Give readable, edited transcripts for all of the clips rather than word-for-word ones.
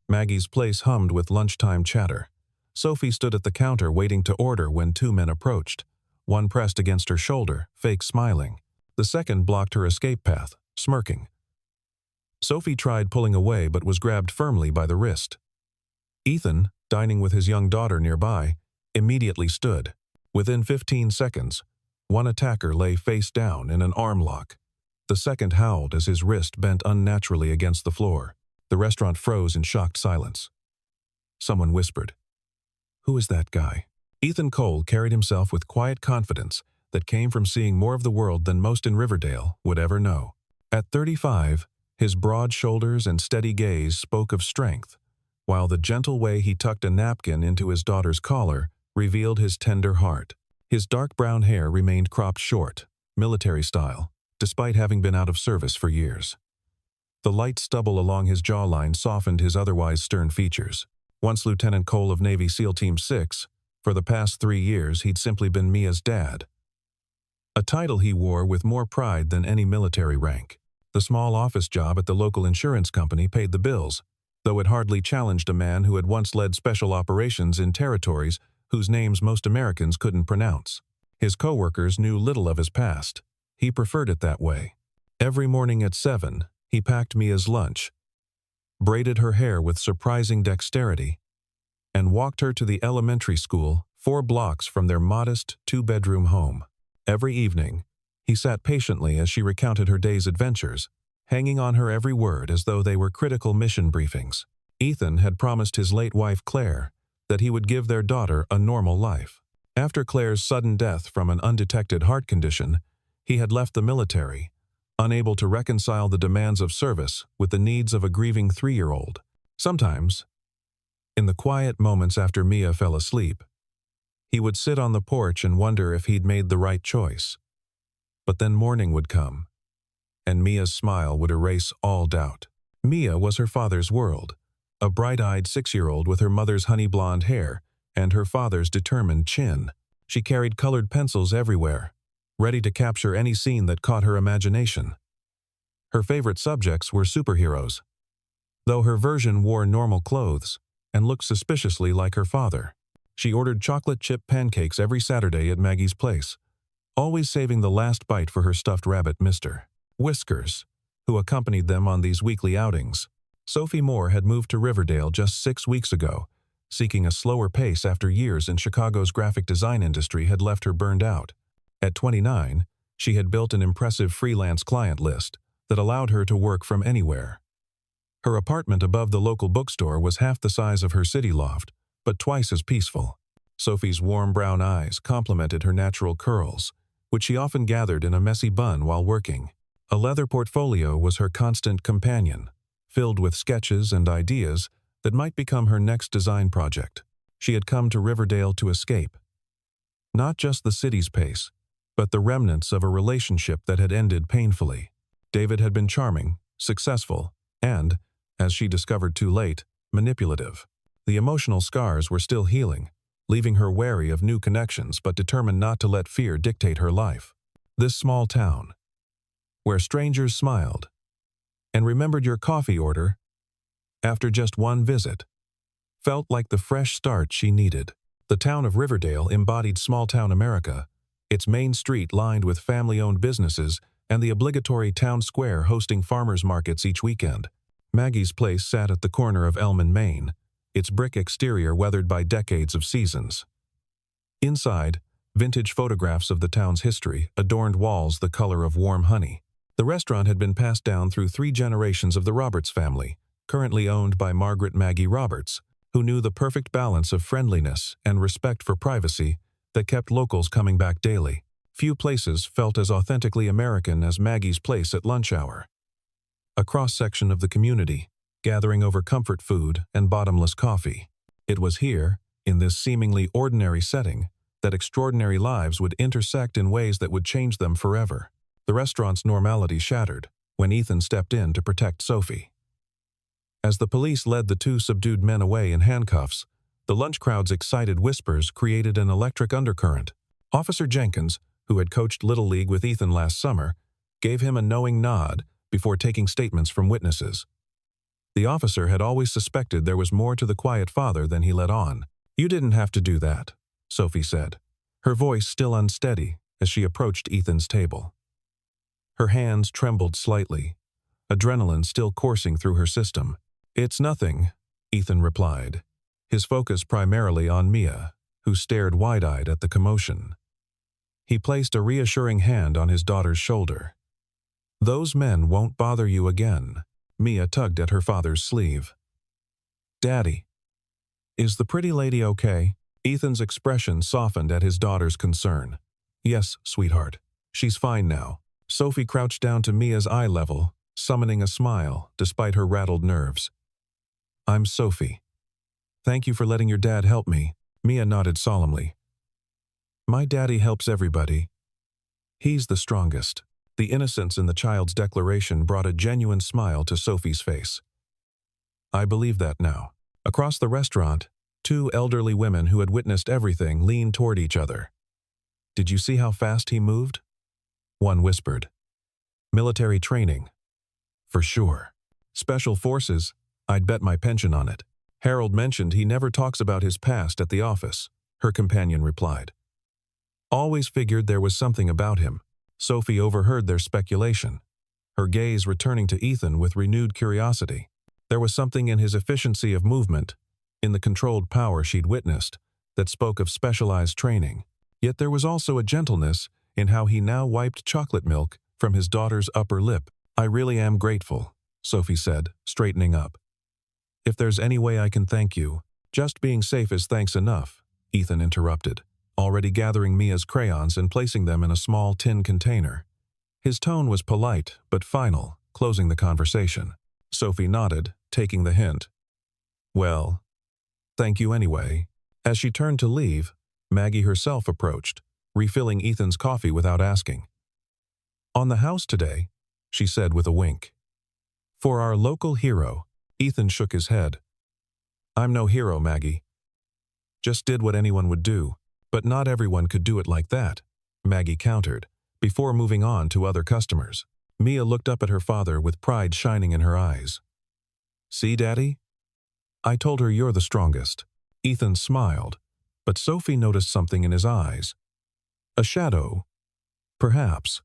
Maggie's place hummed with lunchtime chatter. Sophie stood at the counter waiting to order when two men approached. One pressed against her shoulder, fake smiling. The second blocked her escape path, smirking. Sophie tried pulling away but was grabbed firmly by the wrist. Ethan, dining with his young daughter nearby, immediately stood. Within 15 seconds, one attacker lay face down in an arm lock. The second howled as his wrist bent unnaturally against the floor. The restaurant froze in shocked silence. Someone whispered, "Who is that guy?" Ethan Cole carried himself with quiet confidence that came from seeing more of the world than most in Riverdale would ever know. At 35, his broad shoulders and steady gaze spoke of strength, while the gentle way he tucked a napkin into his daughter's collar revealed his tender heart. His dark brown hair remained cropped short, military style, despite having been out of service for years. The light stubble along his jawline softened his otherwise stern features. Once Lieutenant Cole of Navy SEAL Team 6, for the past 3 years he'd simply been Mia's dad. A title he wore with more pride than any military rank. The small office job at the local insurance company paid the bills, though it hardly challenged a man who had once led special operations in territories whose names most Americans couldn't pronounce. His coworkers knew little of his past. He preferred it that way. Every morning at 7, he packed Mia's lunch, braided her hair with surprising dexterity, and walked her to the elementary school 4 blocks from their modest 2-bedroom home. Every evening, he sat patiently as she recounted her day's adventures, hanging on her every word as though they were critical mission briefings. Ethan had promised his late wife Claire that he would give their daughter a normal life. After Claire's sudden death from an undetected heart condition, he had left the military, unable to reconcile the demands of service with the needs of a grieving 3-year-old. Sometimes, in the quiet moments after Mia fell asleep, he would sit on the porch and wonder if he'd made the right choice. But then morning would come, and Mia's smile would erase all doubt. Mia was her father's world, a bright-eyed 6-year-old with her mother's honey-blonde hair and her father's determined chin. She carried colored pencils everywhere, ready to capture any scene that caught her imagination. Her favorite subjects were superheroes, though her version wore normal clothes and looked suspiciously like her father. She ordered chocolate chip pancakes every Saturday at Maggie's place, always saving the last bite for her stuffed rabbit, Mr. Whiskers, who accompanied them on these weekly outings. Sophie Moore had moved to Riverdale just 6 weeks ago, seeking a slower pace after years in Chicago's graphic design industry had left her burned out. At 29, she had built an impressive freelance client list that allowed her to work from anywhere. Her apartment above the local bookstore was half the size of her city loft, but twice as peaceful. Sophie's warm brown eyes complemented her natural curls, which she often gathered in a messy bun while working. A leather portfolio was her constant companion, filled with sketches and ideas that might become her next design project. She had come to Riverdale to escape. Not just the city's pace, but the remnants of a relationship that had ended painfully. David had been charming, successful, and, as she discovered too late, manipulative. The emotional scars were still healing, leaving her wary of new connections but determined not to let fear dictate her life. This small town, where strangers smiled and remembered your coffee order after just one visit, felt like the fresh start she needed. The town of Riverdale embodied small-town America, its main street lined with family-owned businesses and the obligatory town square hosting farmers markets each weekend. Maggie's place sat at the corner of Elm and Main, its brick exterior weathered by decades of seasons. Inside, vintage photographs of the town's history adorned walls the color of warm honey. The restaurant had been passed down through 3 generations of the Roberts family, currently owned by Margaret Maggie Roberts, who knew the perfect balance of friendliness and respect for privacy that kept locals coming back daily. Few places felt as authentically American as Maggie's place at lunch hour. A cross-section of the community, gathering over comfort food and bottomless coffee. It was here, in this seemingly ordinary setting, that extraordinary lives would intersect in ways that would change them forever. The restaurant's normality shattered when Ethan stepped in to protect Sophie. As the police led the 2 subdued men away in handcuffs, the lunch crowd's excited whispers created an electric undercurrent. Officer Jenkins, who had coached Little League with Ethan last summer, gave him a knowing nod before taking statements from witnesses. The officer had always suspected there was more to the quiet father than he let on. "You didn't have to do that," Sophie said, her voice still unsteady as she approached Ethan's table. Her hands trembled slightly, adrenaline still coursing through her system. "It's nothing," Ethan replied, his focus primarily on Mia, who stared wide-eyed at the commotion. He placed a reassuring hand on his daughter's shoulder. "Those men won't bother you again." Mia tugged at her father's sleeve. "Daddy, is the pretty lady okay?" Ethan's expression softened at his daughter's concern. "Yes, sweetheart. She's fine now." Sophie crouched down to Mia's eye level, summoning a smile despite her rattled nerves. "I'm Sophie. Thank you for letting your dad help me." Mia nodded solemnly. "My daddy helps everybody. He's the strongest." The innocence in the child's declaration brought a genuine smile to Sophie's face. "I believe that now." Across the restaurant, two elderly women who had witnessed everything leaned toward each other. "Did you see how fast he moved?" One whispered. "Military training." "For sure." "Special forces, I'd bet my pension on it." "Harold mentioned he never talks about his past at the office," her companion replied. "Always figured there was something about him." Sophie overheard their speculation, her gaze returning to Ethan with renewed curiosity. There was something in his efficiency of movement, in the controlled power she'd witnessed, that spoke of specialized training. Yet there was also a gentleness in how he now wiped chocolate milk from his daughter's upper lip. "I really am grateful," Sophie said, straightening up. "If there's any way I can thank you." "Just being safe is thanks enough," Ethan interrupted, already gathering Mia's crayons and placing them in a small tin container. His tone was polite but final, closing the conversation. Sophie nodded, taking the hint. "Well, thank you anyway." As she turned to leave, Maggie herself approached, refilling Ethan's coffee without asking. "On the house today," she said with a wink. "For our local hero." Ethan shook his head. "I'm no hero, Maggie. Just did what anyone would do." "But not everyone could do it like that," Maggie countered, before moving on to other customers. Mia looked up at her father with pride shining in her eyes. "See, Daddy? I told her you're the strongest." Ethan smiled, but Sophie noticed something in his eyes. A shadow, perhaps,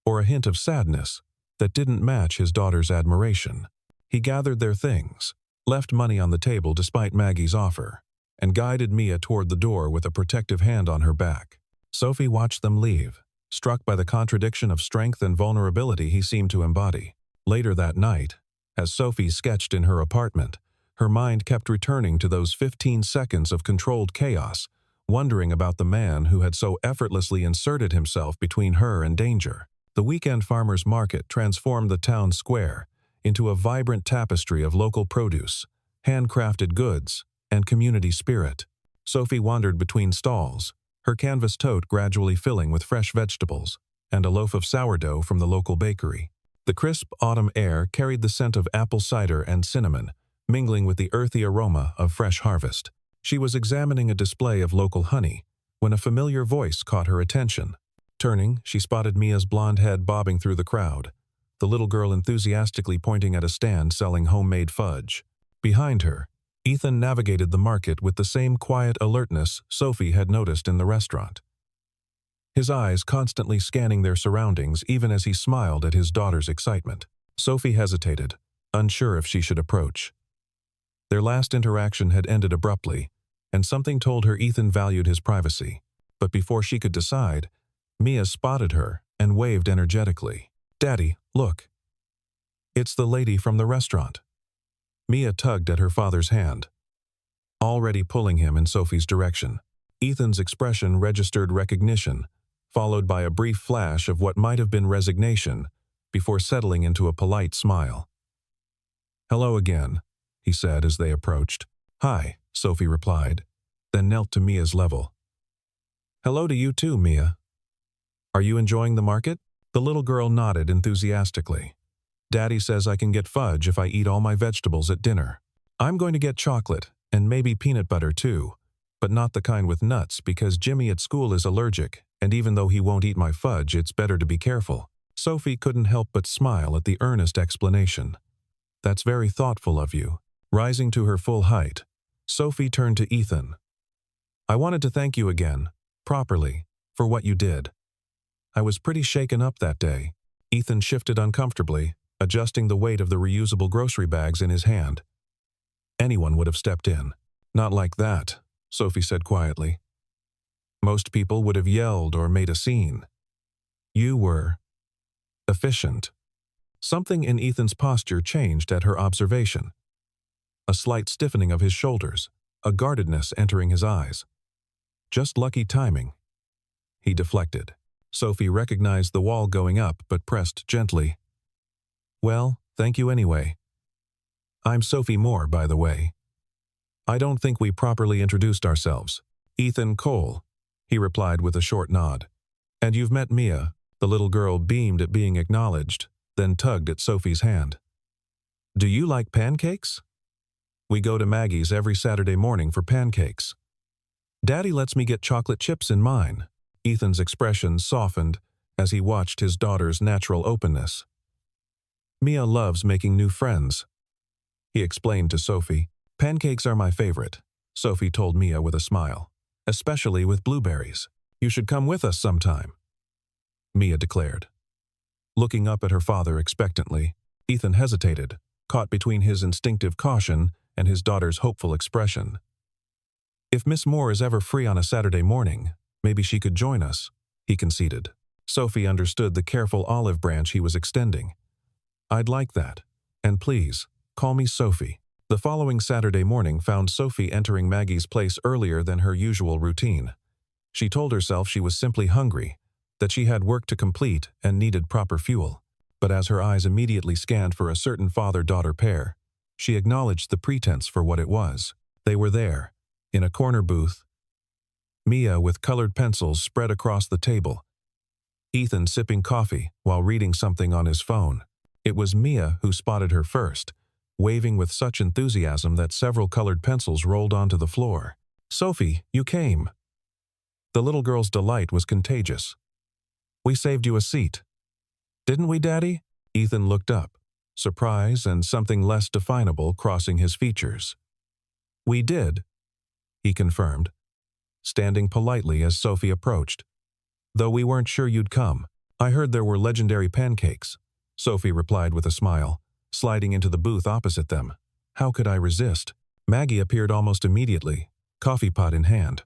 or a hint of sadness that didn't match his daughter's admiration. He gathered their things, left money on the table despite Maggie's offer, and guided Mia toward the door with a protective hand on her back. Sophie watched them leave, struck by the contradiction of strength and vulnerability he seemed to embody. Later that night, as Sophie sketched in her apartment, her mind kept returning to those 15 seconds of controlled chaos, wondering about the man who had so effortlessly inserted himself between her and danger. The weekend farmers' market transformed the town square into a vibrant tapestry of local produce, handcrafted goods, and community spirit. Sophie wandered between stalls, her canvas tote gradually filling with fresh vegetables and a loaf of sourdough from the local bakery. The crisp autumn air carried the scent of apple cider and cinnamon, mingling with the earthy aroma of fresh harvest. She was examining a display of local honey when a familiar voice caught her attention. Turning, she spotted Mia's blonde head bobbing through the crowd, the little girl enthusiastically pointing at a stand selling homemade fudge. Behind her, Ethan navigated the market with the same quiet alertness Sophie had noticed in the restaurant, his eyes constantly scanning their surroundings even as he smiled at his daughter's excitement. Sophie hesitated, unsure if she should approach. Their last interaction had ended abruptly, and something told her Ethan valued his privacy. But before she could decide, Mia spotted her and waved energetically. "Daddy, look. It's the lady from the restaurant." Mia tugged at her father's hand, already pulling him in Sophie's direction. Ethan's expression registered recognition, followed by a brief flash of what might have been resignation, before settling into a polite smile. "Hello again," he said as they approached. "Hi," Sophie replied, then knelt to Mia's level. "Hello to you too, Mia. Are you enjoying the market?" The little girl nodded enthusiastically. "Daddy says I can get fudge if I eat all my vegetables at dinner. I'm going to get chocolate, and maybe peanut butter too, but not the kind with nuts because Jimmy at school is allergic, and even though he won't eat my fudge, it's better to be careful." Sophie couldn't help but smile at the earnest explanation. That's very thoughtful of you. Rising to her full height, Sophie turned to Ethan. I wanted to thank you again, properly, for what you did. I was pretty shaken up that day. Ethan shifted uncomfortably, adjusting the weight of the reusable grocery bags in his hand. Anyone would have stepped in. Not like that, Sophie said quietly. Most people would have yelled or made a scene. You were efficient. Something in Ethan's posture changed at her observation. A slight stiffening of his shoulders, a guardedness entering his eyes. Just lucky timing. He deflected. Sophie recognized the wall going up but pressed gently. Well, thank you anyway. I'm Sophie Moore, by the way. I don't think we properly introduced ourselves. Ethan Cole, he replied with a short nod. And you've met Mia. The little girl beamed at being acknowledged, then tugged at Sophie's hand. Do you like pancakes? We go to Maggie's every Saturday morning for pancakes. Daddy lets me get chocolate chips in mine. Ethan's expression softened as he watched his daughter's natural openness. Mia loves making new friends, he explained to Sophie. Pancakes are my favorite, Sophie told Mia with a smile. Especially with blueberries. You should come with us sometime, Mia declared. Looking up at her father expectantly, Ethan hesitated, caught between his instinctive caution and his daughter's hopeful expression. If Miss Moore is ever free on a Saturday morning, maybe she could join us, he conceded. Sophie understood the careful olive branch he was extending. I'd like that. And please, call me Sophie. The following Saturday morning found Sophie entering Maggie's place earlier than her usual routine. She told herself she was simply hungry, that she had work to complete and needed proper fuel. But as her eyes immediately scanned for a certain father-daughter pair, she acknowledged the pretense for what it was. They were there, in a corner booth. Mia with colored pencils spread across the table. Ethan sipping coffee while reading something on his phone. It was Mia who spotted her first, waving with such enthusiasm that several colored pencils rolled onto the floor. Sophie, you came. The little girl's delight was contagious. We saved you a seat. Didn't we, Daddy? Ethan looked up, surprise and something less definable crossing his features. We did, he confirmed, standing politely as Sophie approached. Though we weren't sure you'd come. I heard there were legendary pancakes, Sophie replied with a smile, sliding into the booth opposite them. How could I resist? Maggie appeared almost immediately, coffee pot in hand.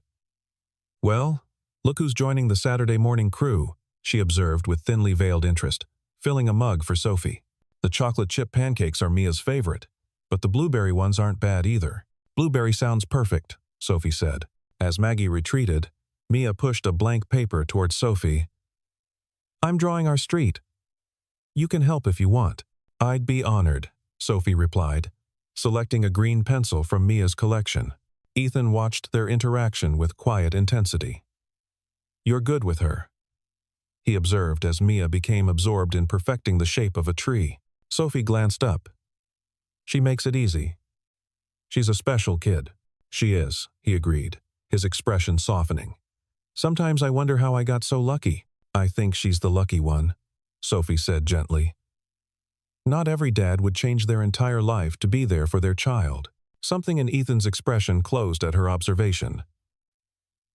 Well, look who's joining the Saturday morning crew, she observed with thinly veiled interest, filling a mug for Sophie. The chocolate chip pancakes are Mia's favorite, but the blueberry ones aren't bad either. Blueberry sounds perfect, Sophie said. As Maggie retreated, Mia pushed a blank paper towards Sophie. I'm drawing our street. You can help if you want. I'd be honored, Sophie replied, selecting a green pencil from Mia's collection. Ethan watched their interaction with quiet intensity. You're good with her, he observed as Mia became absorbed in perfecting the shape of a tree. Sophie glanced up. She makes it easy. She's a special kid. She is, he agreed, his expression softening. Sometimes I wonder how I got so lucky. I think she's the lucky one, Sophie said gently. Not every dad would change their entire life to be there for their child. Something in Ethan's expression closed at her observation.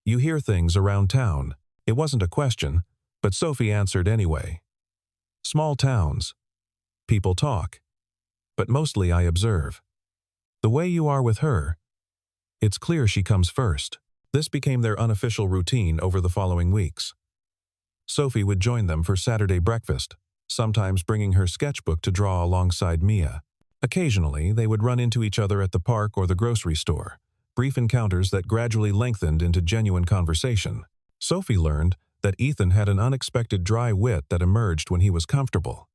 You hear things around town. It wasn't a question, but Sophie answered anyway. Small towns. People talk. But mostly I observe. The way you are with her, it's clear she comes first. This became their unofficial routine over the following weeks. Sophie would join them for Saturday breakfast, sometimes bringing her sketchbook to draw alongside Mia. Occasionally, they would run into each other at the park or the grocery store, brief encounters that gradually lengthened into genuine conversation. Sophie learned that Ethan had an unexpected dry wit that emerged when he was comfortable.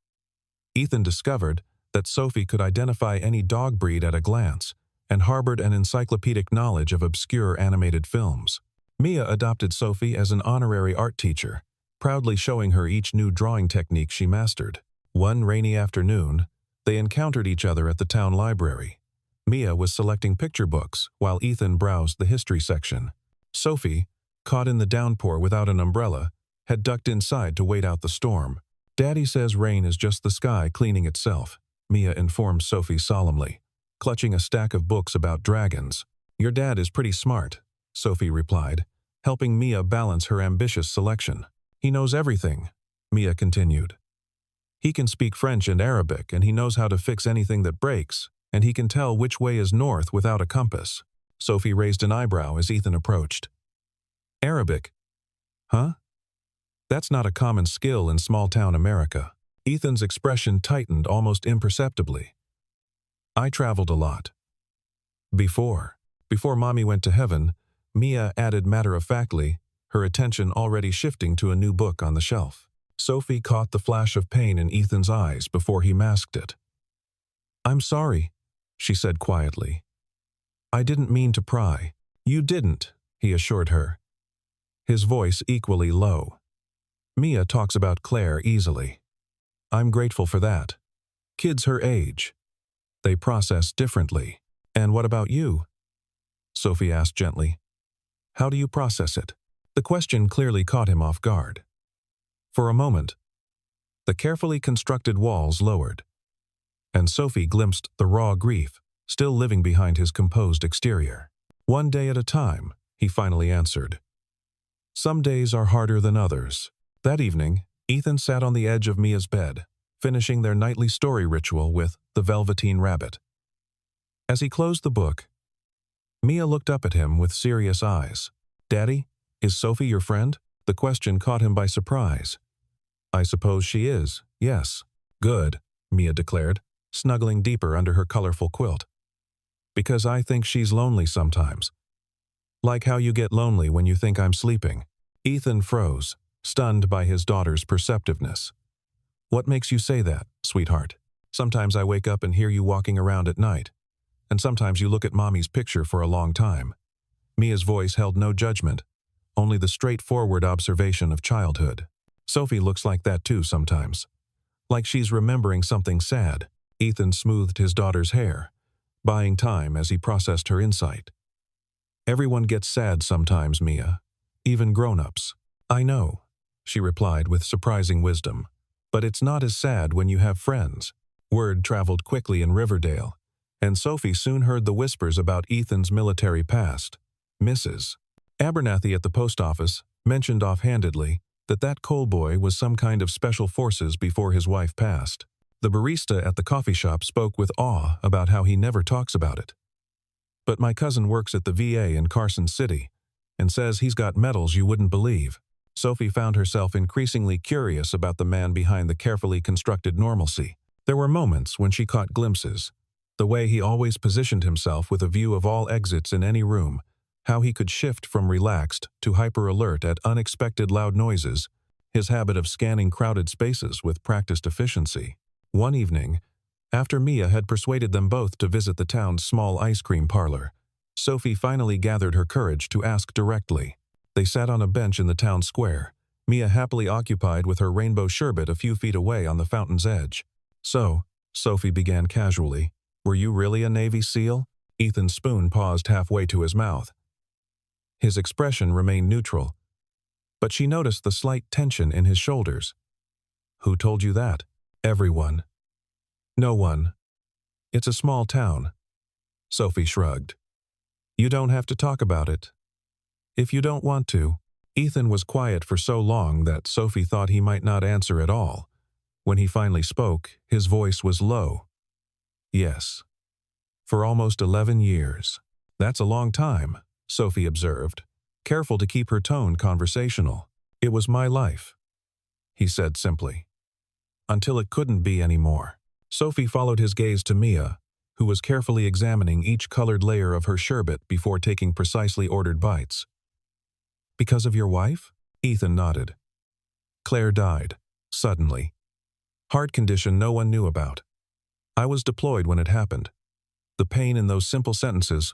Ethan discovered that Sophie could identify any dog breed at a glance and harbored an encyclopedic knowledge of obscure animated films. Mia adopted Sophie as an honorary art teacher, proudly showing her each new drawing technique she mastered. One rainy afternoon, they encountered each other at the town library. Mia was selecting picture books while Ethan browsed the history section. Sophie, caught in the downpour without an umbrella, had ducked inside to wait out the storm. Daddy says rain is just the sky cleaning itself, Mia informed Sophie solemnly, clutching a stack of books about dragons. Your dad is pretty smart, Sophie replied, helping Mia balance her ambitious selection. He knows everything, Mia continued. He can speak French and Arabic, and he knows how to fix anything that breaks, and he can tell which way is north without a compass. Sophie raised an eyebrow as Ethan approached. Arabic? Huh? That's not a common skill in small-town America. Ethan's expression tightened almost imperceptibly. I traveled a lot. Before Mommy went to heaven, Mia added matter-of-factly, her attention already shifting to a new book on the shelf. Sophie caught the flash of pain in Ethan's eyes before he masked it. I'm sorry, she said quietly. I didn't mean to pry. You didn't, he assured her, his voice equally low. Mia talks about Claire easily. I'm grateful for that. Kids her age. They process differently. And what about you? Sophie asked gently. How do you process it? The question clearly caught him off guard. For a moment, the carefully constructed walls lowered, and Sophie glimpsed the raw grief still living behind his composed exterior. One day at a time, he finally answered. Some days are harder than others. That evening, Ethan sat on the edge of Mia's bed, finishing their nightly story ritual with The Velveteen Rabbit. As he closed the book, Mia looked up at him with serious eyes. Daddy, is Sophie your friend? The question caught him by surprise. I suppose she is, yes. Good, Mia declared, snuggling deeper under her colorful quilt. Because I think she's lonely sometimes. Like how you get lonely when you think I'm sleeping. Ethan froze, stunned by his daughter's perceptiveness. What makes you say that, sweetheart? Sometimes I wake up and hear you walking around at night. And sometimes you look at Mommy's picture for a long time. Mia's voice held no judgment, only the straightforward observation of childhood. Sophie looks like that too sometimes. Like she's remembering something sad. Ethan smoothed his daughter's hair, buying time as he processed her insight. Everyone gets sad sometimes, Mia. Even grown-ups. I know, she replied with surprising wisdom. But it's not as sad when you have friends. Word traveled quickly in Riverdale, and Sophie soon heard the whispers about Ethan's military past. Mrs. Abernathy at the post office mentioned offhandedly that coal boy was some kind of special forces before his wife passed. The barista at the coffee shop spoke with awe about how he never talks about it. But my cousin works at the VA in Carson City and says he's got medals you wouldn't believe. Sophie found herself increasingly curious about the man behind the carefully constructed normalcy. There were moments when she caught glimpses, the way he always positioned himself with a view of all exits in any room, how he could shift from relaxed to hyper-alert at unexpected loud noises, his habit of scanning crowded spaces with practiced efficiency. One evening, after Mia had persuaded them both to visit the town's small ice cream parlor, Sophie finally gathered her courage to ask directly. They sat on a bench in the town square, Mia happily occupied with her rainbow sherbet a few feet away on the fountain's edge. So, Sophie began casually, were you really a Navy SEAL? Ethan's spoon paused halfway to his mouth. His expression remained neutral, but she noticed the slight tension in his shoulders. Who told you that? Everyone. No one. It's a small town. Sophie shrugged. You don't have to talk about it. If you don't want to. Ethan was quiet for so long that Sophie thought he might not answer at all. When he finally spoke, his voice was low. Yes. For almost 11 years. That's a long time, Sophie observed, careful to keep her tone conversational. It was my life, he said simply. Until it couldn't be anymore. Sophie followed his gaze to Mia, who was carefully examining each colored layer of her sherbet before taking precisely ordered bites. Because of your wife? Ethan nodded. Claire died, suddenly. Heart condition no one knew about. I was deployed when it happened. The pain in those simple sentences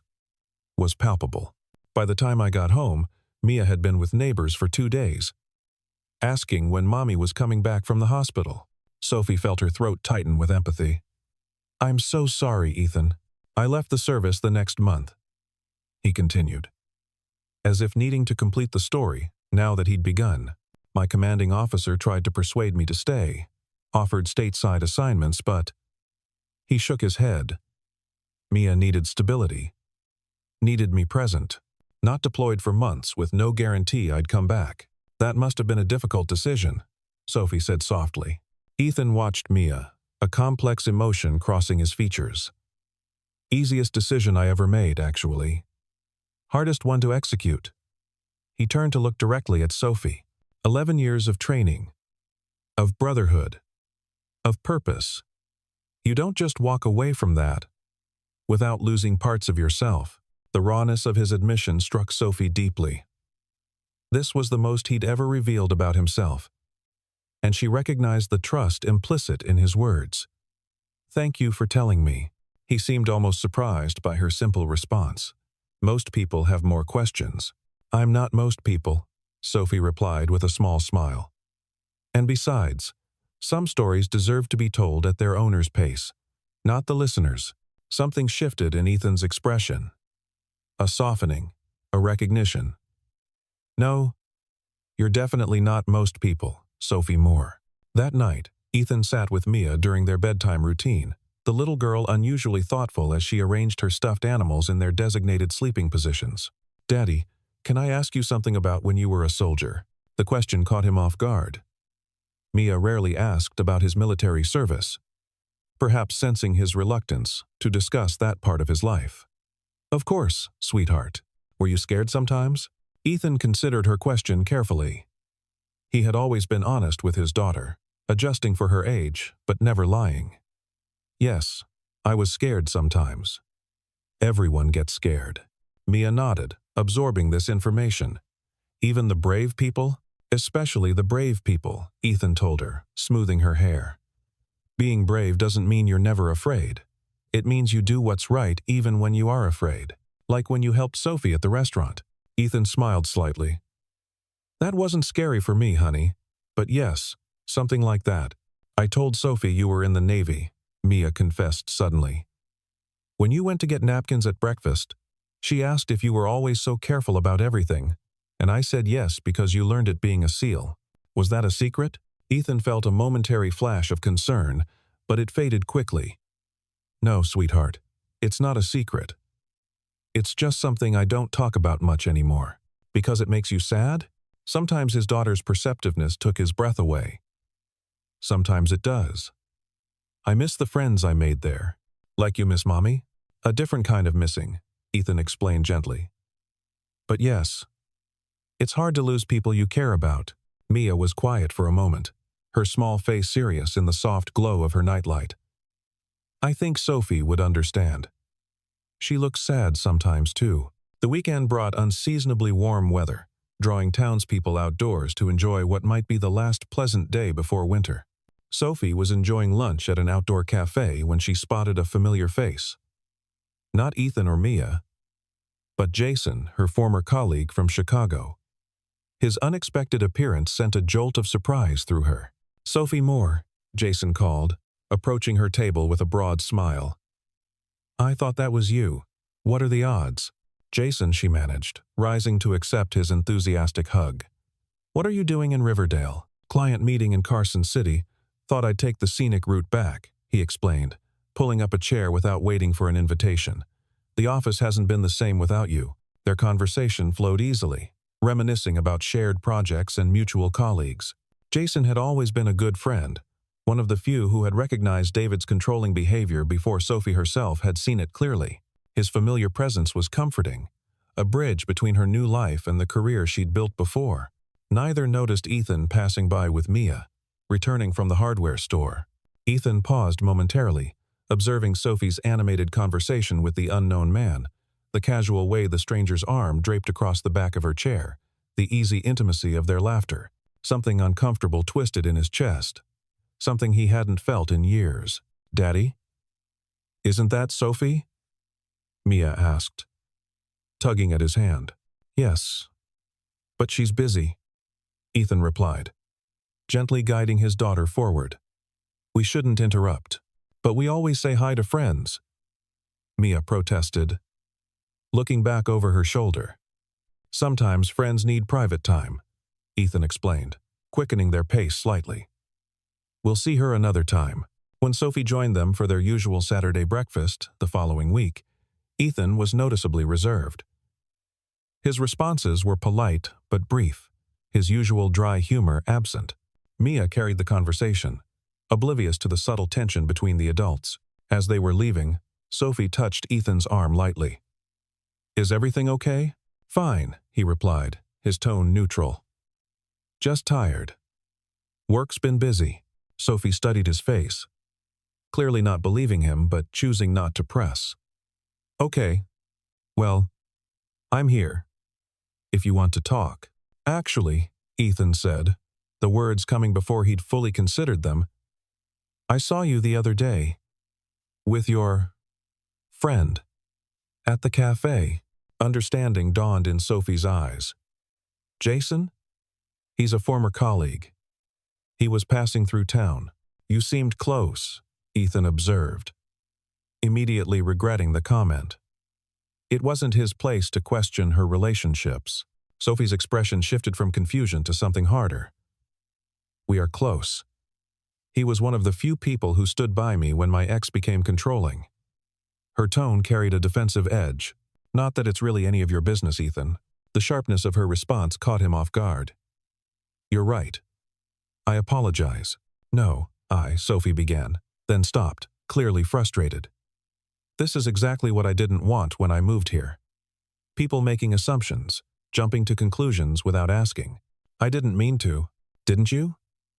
was palpable. By the time I got home, Mia had been with neighbors for 2 days, asking when Mommy was coming back from the hospital. Sophie felt her throat tighten with empathy. I'm so sorry, Ethan. I left the service the next month, he continued. As if needing to complete the story, now that he'd begun, my commanding officer tried to persuade me to stay, offered stateside assignments, but He shook his head. Mia needed stability. Needed me present. Not deployed for months with no guarantee I'd come back. That must have been a difficult decision, Sophie said softly. Ethan watched Mia, a complex emotion crossing his features. Easiest decision I ever made, actually. Hardest one to execute. He turned to look directly at Sophie. 11 years of training. Of brotherhood. Of purpose. You don't just walk away from that without losing parts of yourself. The rawness of his admission struck Sophie deeply. This was the most he'd ever revealed about himself, and she recognized the trust implicit in his words. Thank you for telling me. He seemed almost surprised by her simple response. Most people have more questions. I'm not most people, Sophie replied with a small smile. And besides, some stories deserve to be told at their owner's pace, not the listener's. Something shifted in Ethan's expression. A softening, a recognition. No, you're definitely not most people, Sophie Moore. That night, Ethan sat with Mia during their bedtime routine, the little girl unusually thoughtful as she arranged her stuffed animals in their designated sleeping positions. Daddy, can I ask you something about when you were a soldier? The question caught him off guard. Mia rarely asked about his military service, perhaps sensing his reluctance to discuss that part of his life. Of course, sweetheart. Were you scared sometimes? Ethan considered her question carefully. He had always been honest with his daughter, adjusting for her age, but never lying. Yes, I was scared sometimes. Everyone gets scared. Mia nodded, absorbing this information. Even the brave people? Especially the brave people, Ethan told her, smoothing her hair. Being brave doesn't mean you're never afraid. It means you do what's right even when you are afraid. Like when you helped Sophie at the restaurant. Ethan smiled slightly. That wasn't scary for me, honey. But yes, something like that. I told Sophie you were in the Navy, Mia confessed suddenly. When you went to get napkins at breakfast, she asked if you were always so careful about everything, and I said yes because you learned it being a SEAL. Was that a secret? Ethan felt a momentary flash of concern, but it faded quickly. No, sweetheart, it's not a secret. It's just something I don't talk about much anymore. Because it makes you sad? Sometimes his daughter's perceptiveness took his breath away. Sometimes it does. I miss the friends I made there. Like you miss Mommy? A different kind of missing, Ethan explained gently. But yes, it's hard to lose people you care about. Mia was quiet for a moment, her small face serious in the soft glow of her nightlight. I think Sophie would understand. She looks sad sometimes, too. The weekend brought unseasonably warm weather, drawing townspeople outdoors to enjoy what might be the last pleasant day before winter. Sophie was enjoying lunch at an outdoor cafe when she spotted a familiar face. Not Ethan or Mia, but Jason, her former colleague from Chicago. His unexpected appearance sent a jolt of surprise through her. Sophie Moore, Jason called, approaching her table with a broad smile. I thought that was you. What are the odds? Jason, she managed, rising to accept his enthusiastic hug. What are you doing in Riverdale? Client meeting in Carson City. Thought I'd take the scenic route back, he explained, pulling up a chair without waiting for an invitation. The office hasn't been the same without you. Their conversation flowed easily, reminiscing about shared projects and mutual colleagues. Jason had always been a good friend, one of the few who had recognized David's controlling behavior before Sophie herself had seen it clearly. His familiar presence was comforting, a bridge between her new life and the career she'd built before. Neither noticed Ethan passing by with Mia, returning from the hardware store. Ethan paused momentarily, observing Sophie's animated conversation with the unknown man, the casual way the stranger's arm draped across the back of her chair, the easy intimacy of their laughter. Something uncomfortable twisted in his chest. Something he hadn't felt in years. Daddy? Isn't that Sophie? Mia asked, tugging at his hand. Yes, but she's busy, Ethan replied, gently guiding his daughter forward. We shouldn't interrupt, but we always say hi to friends, Mia protested, looking back over her shoulder. Sometimes friends need private time, Ethan explained, quickening their pace slightly. We'll see her another time. When Sophie joined them for their usual Saturday breakfast the following week, Ethan was noticeably reserved. His responses were polite but brief, his usual dry humor absent. Mia carried the conversation, oblivious to the subtle tension between the adults. As they were leaving, Sophie touched Ethan's arm lightly. "Is everything okay?" "Fine," he replied, his tone neutral. "Just tired." "Work's been busy." Sophie studied his face, clearly not believing him but choosing not to press. "Okay. Well, I'm here, if you want to talk." "Actually," Ethan said, the words coming before he'd fully considered them, "I saw you the other day, with your friend, at the cafe." Understanding dawned in Sophie's eyes. "Jason? He's a former colleague. He was passing through town." "You seemed close," Ethan observed, immediately regretting the comment. It wasn't his place to question her relationships. Sophie's expression shifted from confusion to something harder. "We are close. He was one of the few people who stood by me when my ex became controlling." Her tone carried a defensive edge. "Not that it's really any of your business, Ethan." The sharpness of her response caught him off guard. "You're right. I apologize." "No, Sophie began, then stopped, clearly frustrated. "This is exactly what I didn't want when I moved here. People making assumptions, jumping to conclusions without asking." "I didn't mean to." "Didn't you?"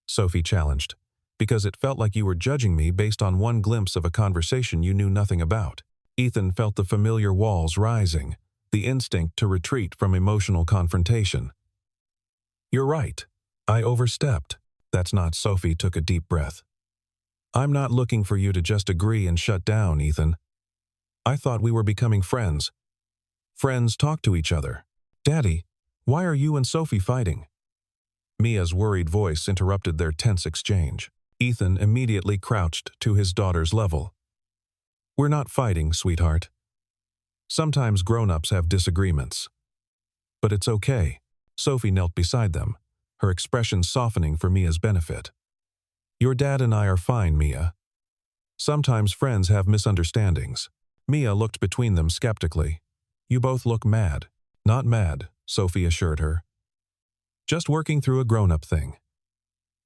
Sophie challenged. "Because it felt like you were judging me based on one glimpse of a conversation you knew nothing about." Ethan felt the familiar walls rising, the instinct to retreat from emotional confrontation. "You're right. I overstepped." "That's not." Sophie took a deep breath. "I'm not looking for you to just agree and shut down, Ethan. I thought we were becoming friends. Friends talk to each other." "Daddy, why are you and Sophie fighting?" Mia's worried voice interrupted their tense exchange. Ethan immediately crouched to his daughter's level. "We're not fighting, sweetheart. Sometimes grown-ups have disagreements. But it's okay." Sophie knelt beside them, her expression softening for Mia's benefit. "Your dad and I are fine, Mia. Sometimes friends have misunderstandings." Mia looked between them skeptically. "You both look mad." "Not mad," Sophie assured her. "Just working through a grown-up thing.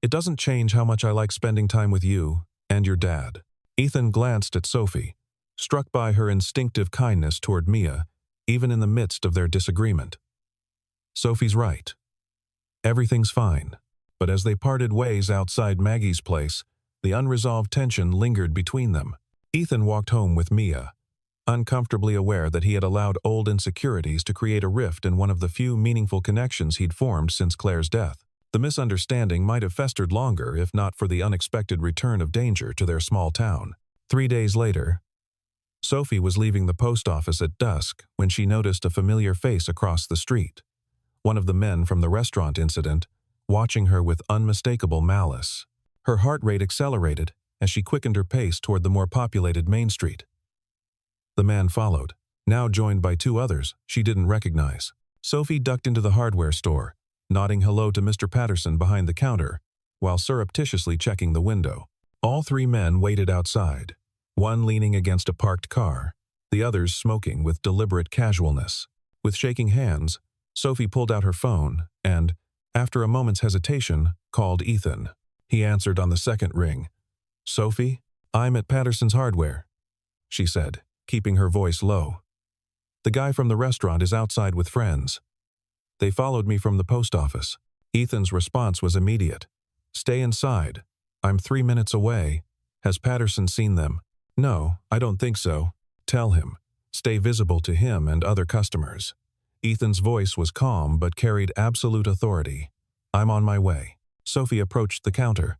It doesn't change how much I like spending time with you and your dad." Ethan glanced at Sophie, struck by her instinctive kindness toward Mia, even in the midst of their disagreement. Sophie's right. Everything's fine. But as they parted ways outside Maggie's place, the unresolved tension lingered between them. Ethan walked home with Mia, uncomfortably aware that he had allowed old insecurities to create a rift in one of the few meaningful connections he'd formed since Claire's death. The misunderstanding might have festered longer if not for the unexpected return of danger to their small town. 3 days later, Sophie was leaving the post office at dusk when she noticed a familiar face across the street. One of the men from the restaurant incident, watching her with unmistakable malice. Her heart rate accelerated as she quickened her pace toward the more populated Main Street. The man followed, now joined by 2 others she didn't recognize. Sophie ducked into the hardware store, nodding hello to Mr. Patterson behind the counter, while surreptitiously checking the window. All 3 men waited outside, one leaning against a parked car, the others smoking with deliberate casualness. With shaking hands, Sophie pulled out her phone and, after a moment's hesitation, called Ethan. He answered on the second ring. "Sophie, I'm at Patterson's Hardware," she said, keeping her voice low. "The guy from the restaurant is outside with friends. They followed me from the post office." Ethan's response was immediate. "Stay inside. I'm 3 minutes away. Has Patterson seen them?" "No, I don't think so." "Tell him. Stay visible to him and other customers." Ethan's voice was calm but carried absolute authority. "I'm on my way." Sophie approached the counter,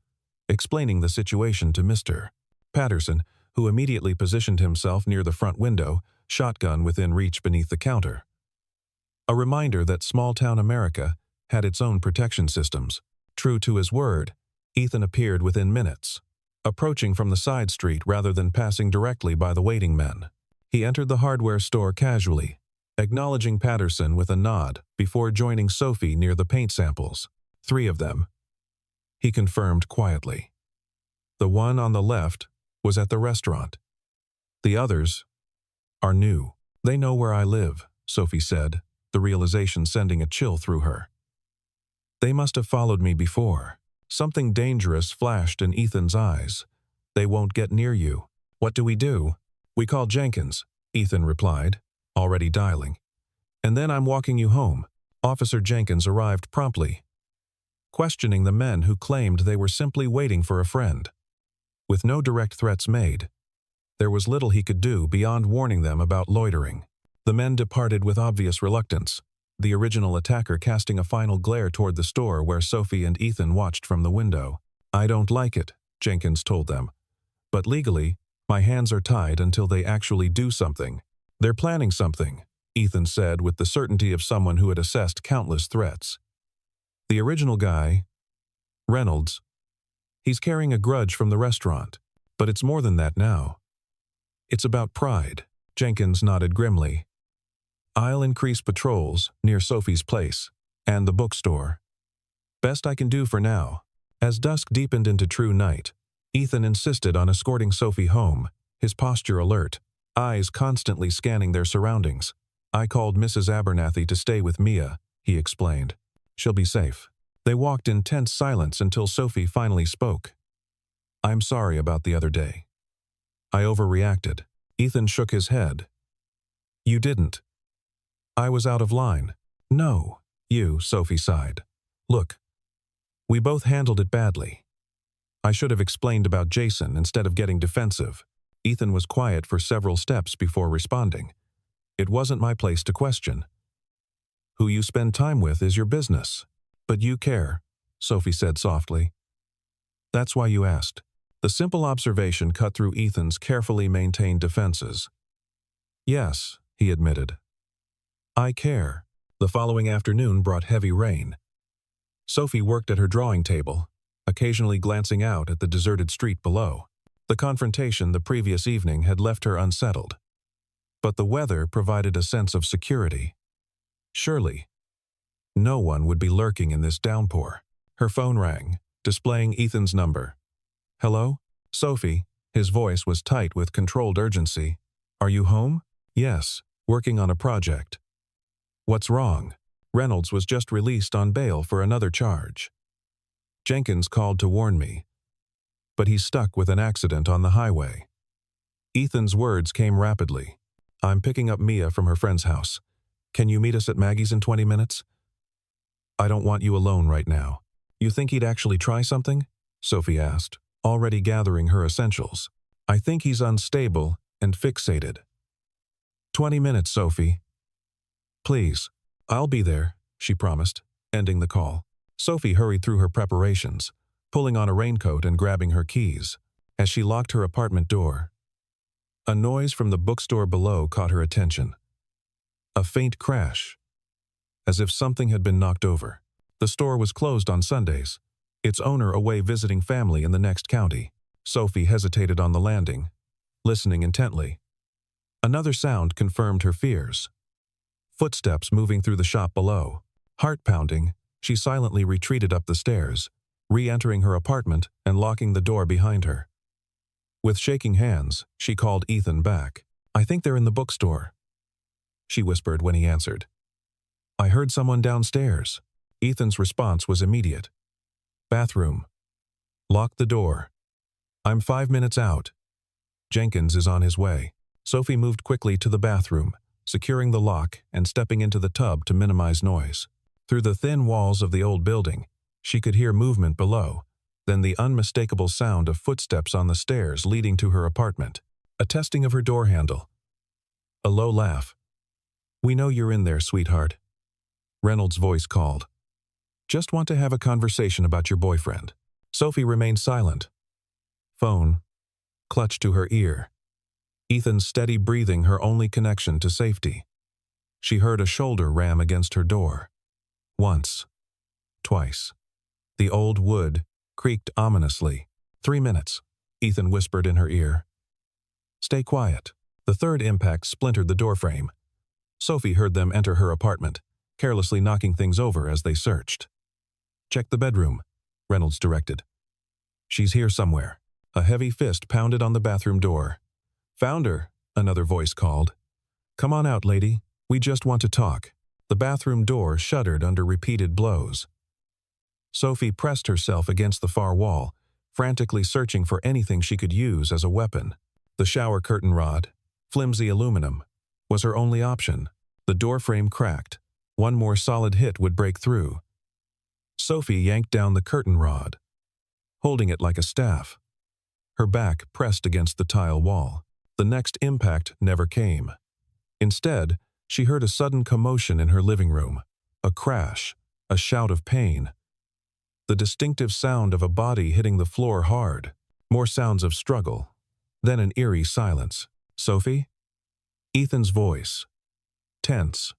explaining the situation to Mr. Patterson, who immediately positioned himself near the front window, shotgun within reach beneath the counter. A reminder that small-town America had its own protection systems. True to his word, Ethan appeared within minutes, approaching from the side street rather than passing directly by the waiting men. He entered the hardware store casually, acknowledging Patterson with a nod before joining Sophie near the paint samples. 3 of them, he confirmed quietly. The one on the left was at the restaurant. The others are new. They know where I live, Sophie said, the realization sending a chill through her. They must have followed me before. Something dangerous flashed in Ethan's eyes. They won't get near you. What do? We call Jenkins, Ethan replied, already dialing. And then I'm walking you home. Officer Jenkins arrived promptly, questioning the men who claimed they were simply waiting for a friend. With no direct threats made, there was little he could do beyond warning them about loitering. The men departed with obvious reluctance, the original attacker casting a final glare toward the store where Sophie and Ethan watched from the window. I don't like it, Jenkins told them. But legally, my hands are tied until they actually do something. They're planning something, Ethan said with the certainty of someone who had assessed countless threats. The original guy, Reynolds, he's carrying a grudge from the restaurant, but it's more than that now. It's about pride, Jenkins nodded grimly. I'll increase patrols near Sophie's place and the bookstore. Best I can do for now. As dusk deepened into true night, Ethan insisted on escorting Sophie home, his posture alert, eyes constantly scanning their surroundings. I called Mrs. Abernathy to stay with Mia, he explained. She'll be safe. They walked in tense silence until Sophie finally spoke. I'm sorry about the other day. I overreacted. Ethan shook his head. You didn't. I was out of line. No, you, Sophie sighed. Look, we both handled it badly. I should have explained about Jason instead of getting defensive. Ethan was quiet for several steps before responding. It wasn't my place to question. Who you spend time with is your business. But you care, Sophie said softly. That's why you asked. The simple observation cut through Ethan's carefully maintained defenses. Yes, he admitted. I care. The following afternoon brought heavy rain. Sophie worked at her drawing table, occasionally glancing out at the deserted street below. The confrontation the previous evening had left her unsettled. But the weather provided a sense of security. Surely, no one would be lurking in this downpour. Her phone rang, displaying Ethan's number. Hello? Sophie. His voice was tight with controlled urgency. Are you home? Yes, working on a project. What's wrong? Reynolds was just released on bail for another charge. Jenkins called to warn me, but he's stuck with an accident on the highway. Ethan's words came rapidly. I'm picking up Mia from her friend's house. Can you meet us at Maggie's in 20 minutes? I don't want you alone right now. You think he'd actually try something? Sophie asked, already gathering her essentials. I think he's unstable and fixated. 20 minutes, Sophie. Please, I'll be there, she promised, ending the call. Sophie hurried through her preparations, pulling on a raincoat and grabbing her keys. As she locked her apartment door, a noise from the bookstore below caught her attention. A faint crash, as if something had been knocked over. The store was closed on Sundays, its owner away visiting family in the next county. Sophie hesitated on the landing, listening intently. Another sound confirmed her fears. Footsteps moving through the shop below. Heart pounding, she silently retreated up the stairs, re-entering her apartment and locking the door behind her. With shaking hands, she called Ethan back. I think they're in the bookstore, she whispered when he answered. I heard someone downstairs. Ethan's response was immediate. Bathroom. Lock the door. I'm 5 minutes out. Jenkins is on his way. Sophie moved quickly to the bathroom, securing the lock and stepping into the tub to minimize noise. Through the thin walls of the old building, she could hear movement below, then the unmistakable sound of footsteps on the stairs leading to her apartment. A testing of her door handle. A low laugh. We know you're in there, sweetheart. Reynolds' voice called. Just want to have a conversation about your boyfriend. Sophie remained silent. Phone clutched to her ear. Ethan's steady breathing her only connection to safety. She heard a shoulder ram against her door. Once. Twice. The old wood creaked ominously. 3 minutes, Ethan whispered in her ear. Stay quiet. The third impact splintered the doorframe. Sophie heard them enter her apartment, carelessly knocking things over as they searched. Check the bedroom, Reynolds directed. She's here somewhere. A heavy fist pounded on the bathroom door. "Found her," another voice called. "Come on out, lady. We just want to talk." The bathroom door shuddered under repeated blows. Sophie pressed herself against the far wall, frantically searching for anything she could use as a weapon. The shower curtain rod, flimsy aluminum, was her only option. The doorframe cracked. One more solid hit would break through. Sophie yanked down the curtain rod, holding it like a staff. Her back pressed against the tile wall. The next impact never came. Instead, she heard a sudden commotion in her living room. A crash, a shout of pain. The distinctive sound of a body hitting the floor hard. More sounds of struggle. Then an eerie silence. "Sophie?" Ethan's voice, tense,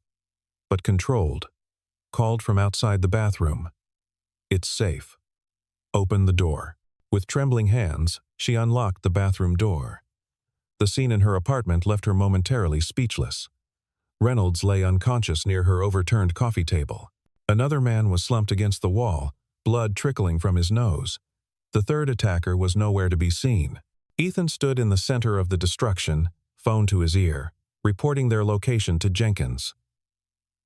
but controlled, called from outside the bathroom. "It's safe. Open the door." With trembling hands, she unlocked the bathroom door. The scene in her apartment left her momentarily speechless. Reynolds lay unconscious near her overturned coffee table. Another man was slumped against the wall, blood trickling from his nose. The third attacker was nowhere to be seen. Ethan stood in the center of the destruction, phone to his ear, reporting their location to Jenkins.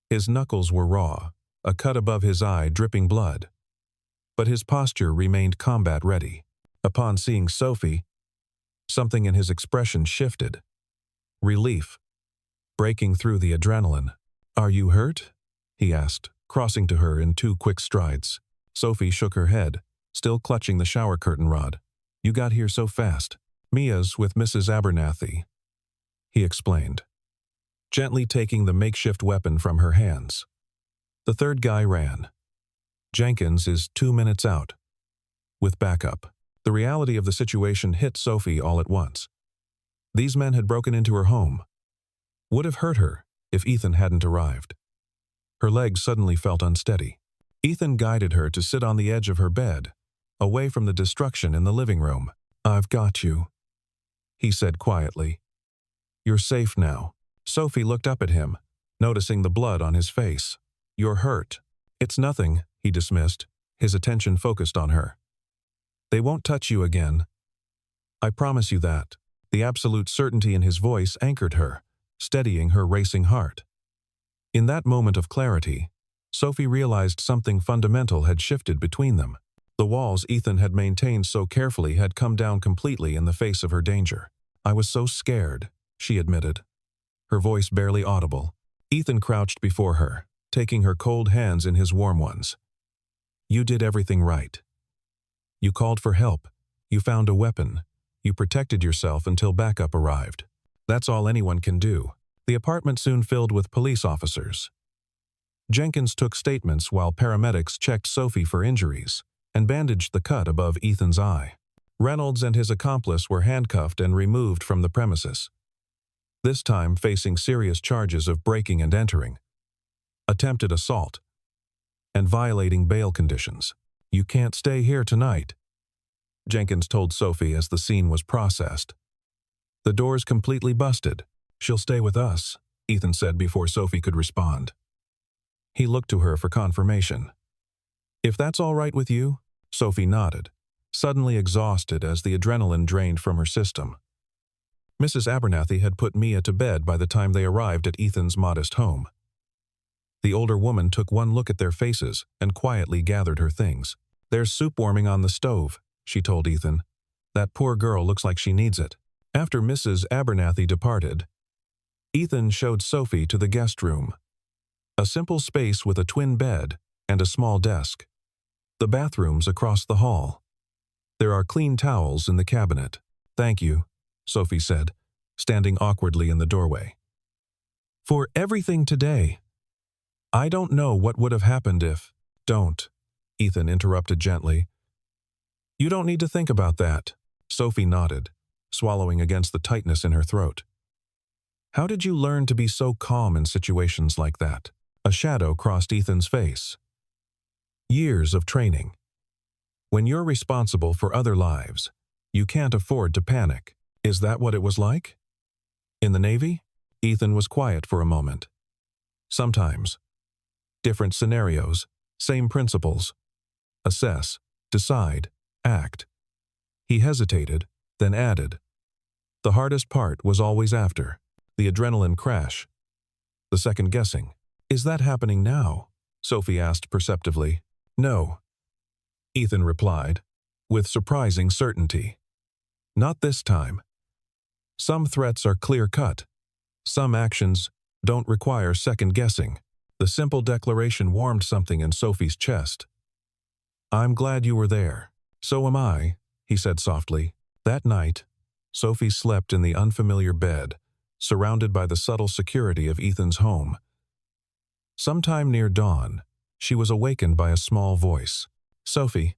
His knuckles were raw, a cut above his eye dripping blood. But his posture remained combat-ready. Upon seeing Sophie, something in his expression shifted. Relief, breaking through the adrenaline. "Are you hurt?" he asked, crossing to her in 2 quick strides. Sophie shook her head, still clutching the shower curtain rod. "You got here so fast." "Mia's with Mrs. Abernathy," he explained, gently taking the makeshift weapon from her hands. The third guy ran. "Jenkins is 2 minutes out, with backup." The reality of the situation hit Sophie all at once. These men had broken into her home. Would have hurt her if Ethan hadn't arrived. Her legs suddenly felt unsteady. Ethan guided her to sit on the edge of her bed, away from the destruction in the living room. "I've got you," he said quietly. "You're safe now." Sophie looked up at him, noticing the blood on his face. "You're hurt." "It's nothing," he dismissed, his attention focused on her. "They won't touch you again. I promise you that." The absolute certainty in his voice anchored her, steadying her racing heart. In that moment of clarity, Sophie realized something fundamental had shifted between them. The walls Ethan had maintained so carefully had come down completely in the face of her danger. "I was so scared," she admitted, her voice barely audible. Ethan crouched before her, taking her cold hands in his warm ones. "You did everything right. You called for help. You found a weapon. You protected yourself until backup arrived. That's all anyone can do." The apartment soon filled with police officers. Jenkins took statements while paramedics checked Sophie for injuries and bandaged the cut above Ethan's eye. Reynolds and his accomplice were handcuffed and removed from the premises, this time facing serious charges of breaking and entering, attempted assault, and violating bail conditions. "You can't stay here tonight," Jenkins told Sophie as the scene was processed. "The door's completely busted. She'll stay with us," Ethan said before Sophie could respond. He looked to her for confirmation. "If that's all right with you?" Sophie nodded, suddenly exhausted as the adrenaline drained from her system. Mrs. Abernathy had put Mia to bed by the time they arrived at Ethan's modest home. The older woman took one look at their faces and quietly gathered her things. "There's soup warming on the stove," she told Ethan. "That poor girl looks like she needs it." After Mrs. Abernathy departed, Ethan showed Sophie to the guest room, a simple space with a twin bed and a small desk. The bathroom's across the hall. There are clean towels in the cabinet. "Thank you," Sophie said, standing awkwardly in the doorway. "For everything today. I don't know what would have happened if—" "Don't," Ethan interrupted gently. "You don't need to think about that." Sophie nodded, swallowing against the tightness in her throat. "How did you learn to be so calm in situations like that?" A shadow crossed Ethan's face. "Years of training. When you're responsible for other lives, you can't afford to panic." "Is that what it was like?" "In the Navy?" Ethan was quiet for a moment. "Sometimes. Different scenarios, same principles. Assess, decide, act. He hesitated, then added, "The hardest part was always after. The adrenaline crash. The second guessing." "Is that happening now?" Sophie asked perceptively. "No," Ethan replied, with surprising certainty. "Not this time. Some threats are clear-cut. Some actions don't require second guessing." The simple declaration warmed something in Sophie's chest. "I'm glad you were there." "So am I," he said softly. That night, Sophie slept in the unfamiliar bed, surrounded by the subtle security of Ethan's home. Sometime near dawn, she was awakened by a small voice. "Sophie,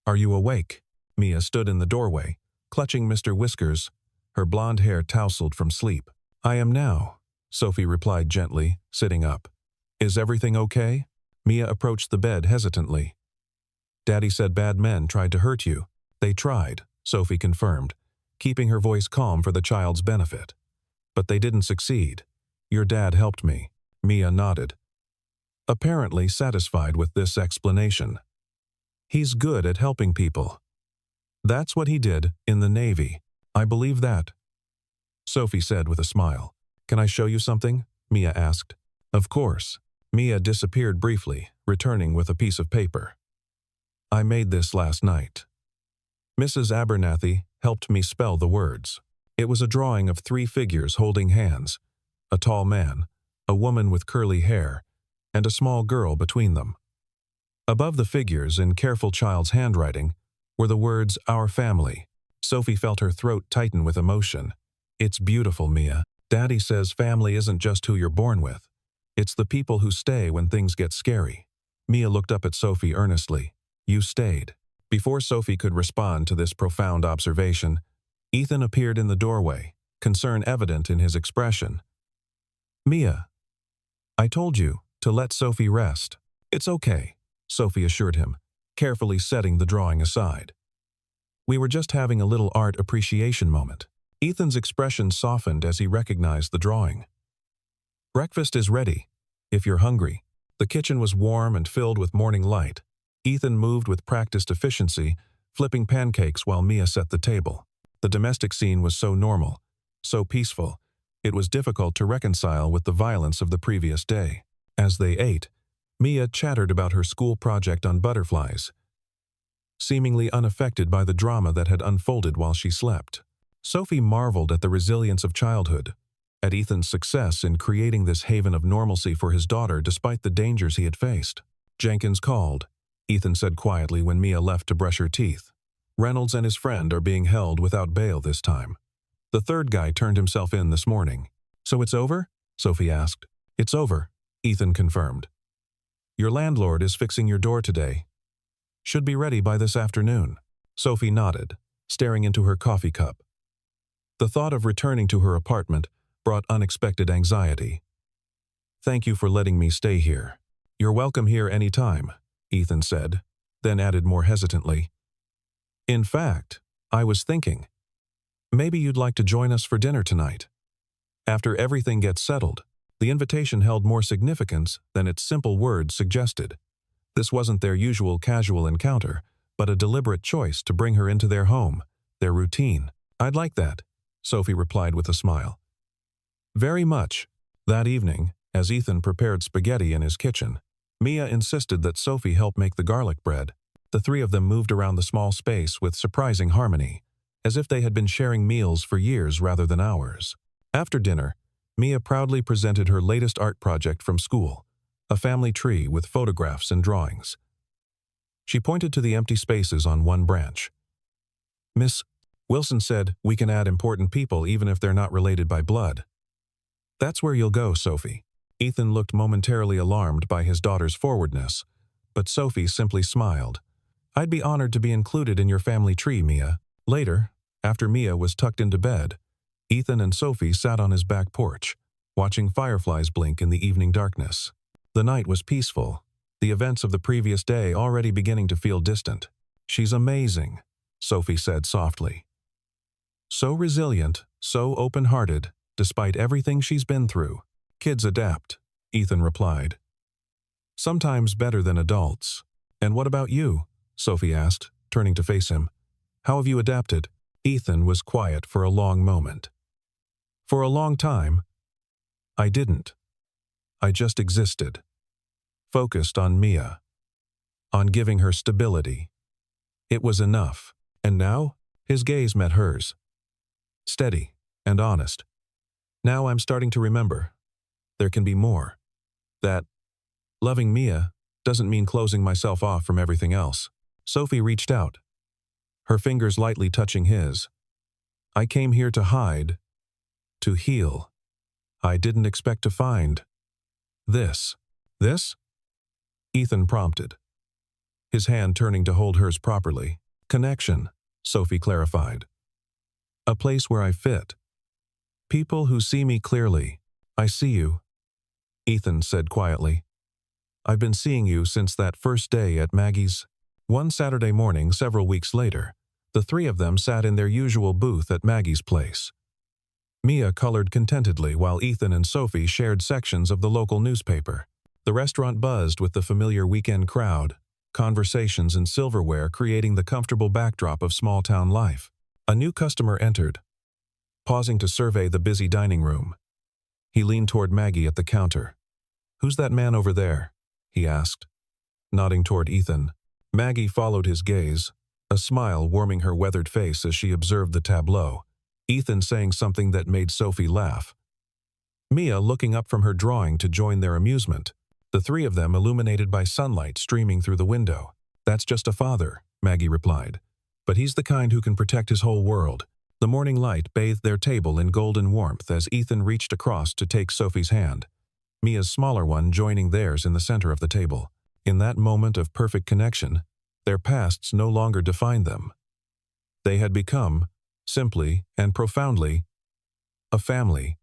are you awake?" Mia stood in the doorway, clutching Mr. Whiskers, her blonde hair tousled from sleep. "I am now," Sophie replied gently, sitting up. "Is everything okay?" Mia approached the bed hesitantly. "Daddy said bad men tried to hurt you." "They tried," Sophie confirmed, keeping her voice calm for the child's benefit. "But they didn't succeed. Your dad helped me." Mia nodded, apparently satisfied with this explanation. "He's good at helping people. That's what he did in the Navy. I believe that," Sophie said with a smile. "Can I show you something?" Mia asked. "Of course." Mia disappeared briefly, returning with a piece of paper. "I made this last night. Mrs. Abernathy helped me spell the words." It was a drawing of 3 figures holding hands, a tall man, a woman with curly hair, and a small girl between them. Above the figures, in careful child's handwriting, were the words, "Our family." Sophie felt her throat tighten with emotion. "It's beautiful, Mia. Daddy says family isn't just who you're born with. It's the people who stay when things get scary." Mia looked up at Sophie earnestly. "You stayed." Before Sophie could respond to this profound observation, Ethan appeared in the doorway, concern evident in his expression. "Mia, I told you to let Sophie rest." "It's okay," Sophie assured him, carefully setting the drawing aside. "We were just having a little art appreciation moment." Ethan's expression softened as he recognized the drawing. "Breakfast is ready, if you're hungry." The kitchen was warm and filled with morning light. Ethan moved with practiced efficiency, flipping pancakes while Mia set the table. The domestic scene was so normal, so peaceful, it was difficult to reconcile with the violence of the previous day. As they ate, Mia chattered about her school project on butterflies, seemingly unaffected by the drama that had unfolded while she slept. Sophie marveled at the resilience of childhood, at Ethan's success in creating this haven of normalcy for his daughter despite the dangers he had faced. "Jenkins called," Ethan said quietly when Mia left to brush her teeth. "Reynolds and his friend are being held without bail this time. The third guy turned himself in this morning." "So it's over?" Sophie asked. "It's over," Ethan confirmed. "Your landlord is fixing your door today. Should be ready by this afternoon." Sophie nodded, staring into her coffee cup. The thought of returning to her apartment brought unexpected anxiety. "Thank you for letting me stay here." "You're welcome here any time," Ethan said, then added more hesitantly. "In fact, I was thinking, maybe you'd like to join us for dinner tonight. After everything gets settled." The invitation held more significance than its simple words suggested. This wasn't their usual casual encounter, but a deliberate choice to bring her into their home, their routine. "I'd like that," Sophie replied with a smile. "Very much." That evening, as Ethan prepared spaghetti in his kitchen, Mia insisted that Sophie help make the garlic bread. The 3 of them moved around the small space with surprising harmony, as if they had been sharing meals for years rather than hours. After dinner, Mia proudly presented her latest art project from school, a family tree with photographs and drawings. She pointed to the empty spaces on one branch. "Miss Wilson said we can add important people even if they're not related by blood." "That's where you'll go, Sophie." Ethan looked momentarily alarmed by his daughter's forwardness, but Sophie simply smiled. "I'd be honored to be included in your family tree, Mia." Later, after Mia was tucked into bed, Ethan and Sophie sat on his back porch, watching fireflies blink in the evening darkness. The night was peaceful, the events of the previous day already beginning to feel distant. "She's amazing," Sophie said softly. "So resilient, so open-hearted, despite everything she's been through." "Kids adapt," Ethan replied. "Sometimes better than adults." "And what about you?" Sophie asked, turning to face him. How have you adapted? Ethan was quiet for a long moment. For a long time, I didn't. I just existed. Focused on Mia. On giving her stability. It was enough. And now, his gaze met hers. Steady and honest. Now I'm starting to remember. There can be more. That loving Mia doesn't mean closing myself off from everything else. Sophie reached out, her fingers lightly touching his. I came here to hide, to heal. I didn't expect to find this. This? Ethan prompted, his hand turning to hold hers properly. Connection, Sophie clarified. A place where I fit. People who see me clearly. I see you, Ethan said quietly. I've been seeing you since that first day at Maggie's. One Saturday morning several weeks later, the three of them sat in their usual booth at Maggie's place. Mia colored contentedly while Ethan and Sophie shared sections of the local newspaper. The restaurant buzzed with the familiar weekend crowd, conversations and silverware creating the comfortable backdrop of small-town life. A new customer entered, pausing to survey the busy dining room. He leaned toward Maggie at the counter. "Who's that man over there?" he asked, nodding toward Ethan. Maggie followed his gaze, a smile warming her weathered face as she observed the tableau, Ethan saying something that made Sophie laugh. Mia looking up from her drawing to join their amusement, the three of them illuminated by sunlight streaming through the window. "That's just a father," Maggie replied. "But he's the kind who can protect his whole world." The morning light bathed their table in golden warmth as Ethan reached across to take Sophie's hand, Mia's smaller one joining theirs in the center of the table. In that moment of perfect connection, their pasts no longer defined them. They had become, simply and profoundly, a family.